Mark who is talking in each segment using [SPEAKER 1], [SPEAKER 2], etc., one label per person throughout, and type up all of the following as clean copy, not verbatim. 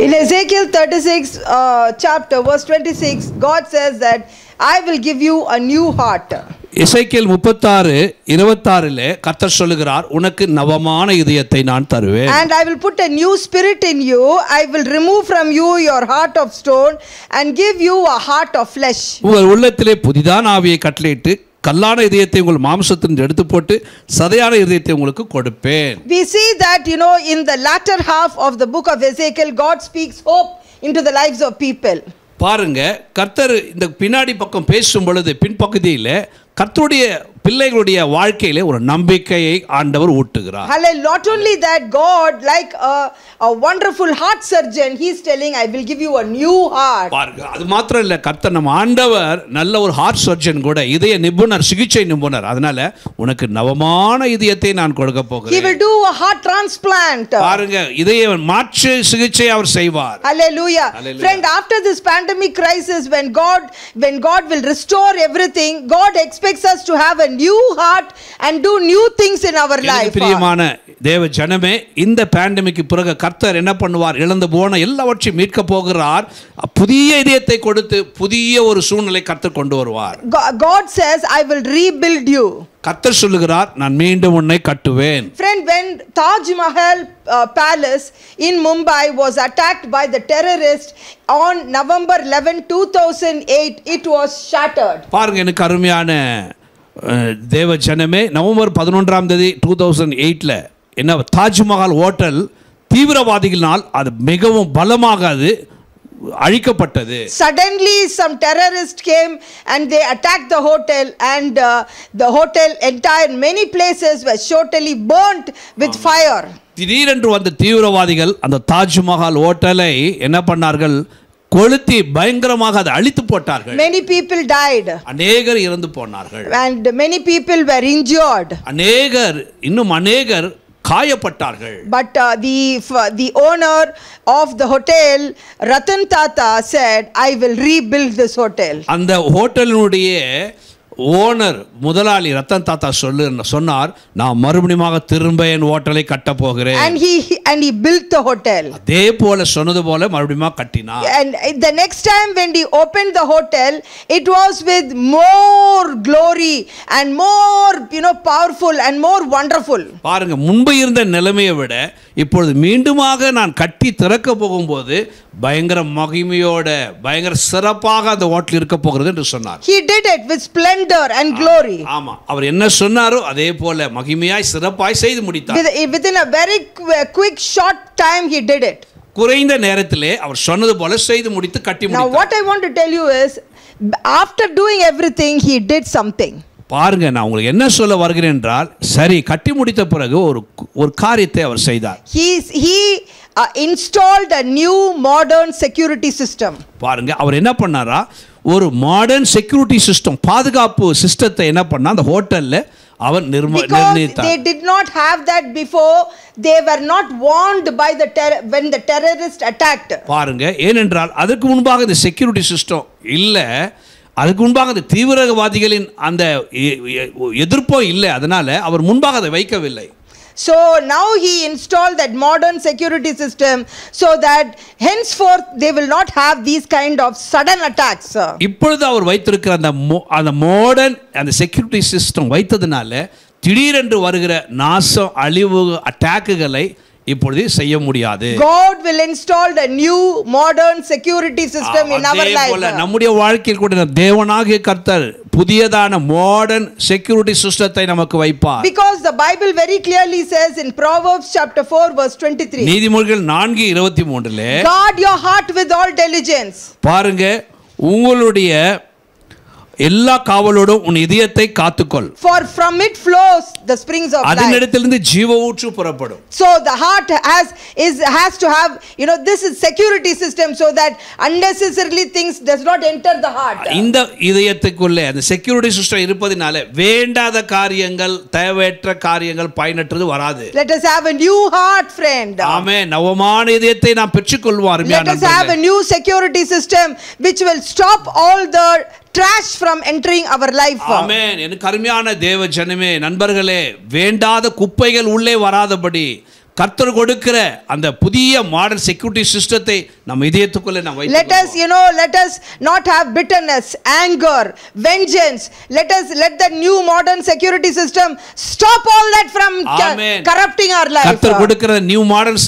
[SPEAKER 1] In Ezekiel 36 chapter verse 26, God says that I will give you a new heart.
[SPEAKER 2] எசேக்கியேல் 36:26 கர்த்தர் சொல்லுகிறார், உனக்கு நவமான இதயத்தை நான் தருவேன்.
[SPEAKER 1] And I will put a new spirit in you. I will remove from you your heart of stone and give you a heart of flesh.
[SPEAKER 2] உங்கள் உள்ளத்திலே புதிதான ஆவியை கட்டளையிட்டு கல்லான இதயத்தை உங்கள் மாம்சத்திலிருந்து எடுத்து போட்டு சதையான இதயத்தை உங்களுக்கு கொடுப்பேன்.
[SPEAKER 1] We see that, in the latter half of the book of Ezekiel, God speaks hope into the lives of people.
[SPEAKER 2] பாருங்க, கர்த்தர் இந்த பின்னாடி பக்கம் பேசும் பொழுது பின்பகுதியில் கர்த்தருடைய பிள்ளைகளுடைய வாழ்க்கையிலே ஒரு நம்பிக்கையை ஆண்டவர் ஊட்டுகிறார்.
[SPEAKER 1] Hallelujah. Not only that, God, like a wonderful heart surgeon, he is telling, I will give you a new heart.
[SPEAKER 2] பாருங்க, அது மாத்திரம் இல்ல, கர்த்தர் நம்ம ஆண்டவர் நல்ல ஒரு ஹார்ட் சர்ஜன் கூட, இதய நிபுணர், சிகிச்சை நிபுணர். அதனால உனக்கு நவமான இதயத்தை நான் கொடுக்க போகிறேன்.
[SPEAKER 1] He will do a heart transplant.
[SPEAKER 2] பாருங்க, இதய மாற்று சிகிச்சை அவர் செய்வார்.
[SPEAKER 1] Hallelujah.
[SPEAKER 2] Hallelujah.
[SPEAKER 1] Friend, after this pandemic crisis, when God will restore everything, God expects us to have a new heart and do new things in our life.
[SPEAKER 2] பிரியமான தேவ ஜனமே, இந்த பேண்டமிக்கு பிறகு கர்த்தர் என்ன பண்ணுவார்? இழந்து போன எல்லாவற்றையும் மீட்க போகிறார். புதிய இதயத்தை கொடுத்து புதிய ஒரு சூழ்நிலை கர்த்தர் கொண்டு வருவார்.
[SPEAKER 1] God says, I will rebuild you.
[SPEAKER 2] கர்த்தர் சொல்லுகிறார், நான் மீண்டும் உன்னை கட்டுவேன்.
[SPEAKER 1] Friend, when Taj Mahal palace in Mumbai was attacked by the terrorists on November 11, 2008, it was shattered.
[SPEAKER 2] பாருங்க, எனக்கு அருமையான தேவ ஜனமே, நவம்பர் 11 2008 என்ன தாஜ்மஹால் ஹோட்டல் தீவிரவாதிகளால் அது மிகவும் பலமாக அது அழிக்கப்பட்டது.
[SPEAKER 1] Suddenly some terrorists came and they attacked the hotel, and the hotel entire many places were totally burnt with fire.
[SPEAKER 2] திடீரென்று வந்த தீவிரவாதிகள் அந்த தாஜ்மஹால் ஹோட்டலை என்ன பண்ணார்கள்? கொளுத்தி பயங்கரமாக அதை அழித்து போட்டார்கள்.
[SPEAKER 1] Many people died.
[SPEAKER 2] அநேகர் இறந்து போனார்கள்.
[SPEAKER 1] And many people were injured.
[SPEAKER 2] இன்னும் அநேகர் காயப்பட்டார்கள்.
[SPEAKER 1] But the owner of the hotel, Ratan Tata, said, I will rebuild this hotel.
[SPEAKER 2] அந்த ஹோட்டலினுடைய ஓனர் முதலாளி ரத்தன் தாத்தா சொன்னார், நான் மறுபடியும் திரும்ப என் ஹோட்டலை கட்ட போகிறேன்.
[SPEAKER 1] And he built the hotel.
[SPEAKER 2] அதே போல சொன்னது போல மறுபடியும் கட்டினார்.
[SPEAKER 1] And the next time when he opened the hotel, it was with more glory and more powerful and more wonderful.
[SPEAKER 2] பாருங்க, முன்பு இருந்த நிலைமையை விட இப்பொழுது மீண்டுமாக நான் கட்டி திறக்க போகும்போது பயங்கர மகிமையோட பயங்கர சிறப்பாக அந்த ஹோட்டல் இருக்க போகிறது என்று சொன்னார்.
[SPEAKER 1] He did it with splendor and glory.
[SPEAKER 2] ஆமா, அவர் என்ன சொன்னாரோ அதே போல மகிமையாய் சிறப்பாய் செய்து முடித்தார்.
[SPEAKER 1] Within a very quick short time he did it.
[SPEAKER 2] குறைந்த நேரத்திலே அவர் சொன்னது போல செய்து முடித்து கட்டி முடித்தார்.
[SPEAKER 1] Now what I want to tell you is, after doing everything, he did something.
[SPEAKER 2] பாருங்க, நான் உங்களுக்கு என்ன சொல்ல வருகிறேன் என்றால், சரி கட்டி முடித்த பிறகு ஒரு காரியத்தை அவர் செய்தார்.
[SPEAKER 1] He installed a new modern security system.
[SPEAKER 2] பாருங்க, அவர் என்ன பண்ணாரா? ஒரு மாடர்ன் செக்யூரிட்டி சிஸ்டம், பாதுகாப்பு சிஸ்டத்தை என்ன பண்ணா அந்த ஹோட்டல்ல அவர் நிர்ணயித்தார்.
[SPEAKER 1] They did not have that before. They were not warned by when the terrorist attacked.
[SPEAKER 2] பாருங்க, ஏனென்றால் அதுக்கு முன்பாக இந்த செக்யூரிட்டி சிஸ்டம் இல்ல, அதுக்கு முன்பாக அந்த தீவிரவாதிகளின் அந்த எதிர்ப்போ இல்லை, அதனால அவர் முன்பாக அதை வைக்கவில்லை.
[SPEAKER 1] So now he installed that modern security system so that henceforth they will not have these kind of sudden attacks.
[SPEAKER 2] இப்பொழுது அவர் வைத்திருக்கிற அந்த மாடர்ன் அந்த செக்யூரிட்டி சிஸ்டம் வைத்ததனால திடீரென்று வருகிற நாசம் அழிவு அட்டாக்குகளை இப்பொழுது செய்ய முடியாது.
[SPEAKER 1] God will install a new modern security system in our life.
[SPEAKER 2] நம்முடைய வாழ்க்கையில் கூட தேவனாகிய கர்த்தர் புதியதான மாடர்ன் செக்யூரிட்டி சிஸ்டத்தை நமக்கு வைப்பார்.
[SPEAKER 1] Because the Bible very clearly says in Proverbs chapter 4 verse 23.
[SPEAKER 2] நீதிமொழிகள் 4:23
[SPEAKER 1] Guard your heart with all diligence.
[SPEAKER 2] பாருங்க, உங்களுடைய எல்லா காவலோடும் உன் இதயத்தை காத்துக்கொள்.
[SPEAKER 1] For from it flows the springs of life.
[SPEAKER 2] அதனிடத்திலிருந்து ஜீவ ஊற்று புறப்படும்.
[SPEAKER 1] So the heart has to have, this is security system so that unnecessarily things does not enter the heart.
[SPEAKER 2] இந்த இதயத்துக்குள்ளே அந்த செக்யூரிட்டி சிஸ்டம் இருப்பதினால வேண்டாத காரியங்கள், தேவையற்ற காரியங்கள், பயனற்றது வராது.
[SPEAKER 1] Let us have a new heart, friend.
[SPEAKER 2] ஆமென். நவமான இதயத்தை நாம் பெற்றுக்கொள்வோம்.
[SPEAKER 1] Let us have a new security system which will stop all the trash from entering our life.
[SPEAKER 2] ஆமென். எனக்கு அருமையான தேவ ஜனமே, நண்பர்களே, வேண்டாத குப்பைகள் உள்ளே வராதபடி கர்த்தர் கொடுக்கிற அந்த புதிய மாடர்ன் செக்யூரிட்டி சிஸ்டத்தை நம்ம இதயத்துக்குள்ள நாம் வைத்து
[SPEAKER 1] let us not have bitterness, anger, vengeance. Let that new modern security system stop all that from corrupting our life.
[SPEAKER 2] கர்த்தர் கொடுக்கிற நியூ மாடர்ன்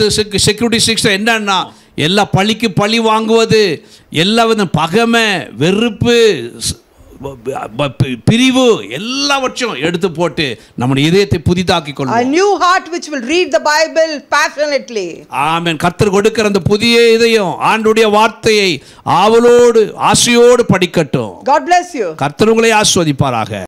[SPEAKER 2] செக்யூரிட்டி சிஸ்டம் என்னன்னா எல்லா பழிக்கு பழி வாங்குவது, எல்லா பகைமை, வெறுப்பு, பிரிவு எல்லாவற்றையும் எடுத்து போட்டு நம்முடைய இதயத்தை புதிதாக்கி கொள்வோம்.
[SPEAKER 1] A new heart which will read the Bible passionately.
[SPEAKER 2] ஆமென். கர்த்தர் கொடுக்கிற அந்த புதிய இதயம் ஆண்டவருடைய வார்த்தையை ஆவலோடு ஆசையோடு படிக்கட்டும்.
[SPEAKER 1] God bless you.
[SPEAKER 2] கர்த்தர் உங்களை ஆசீர்வதிப்பாராக.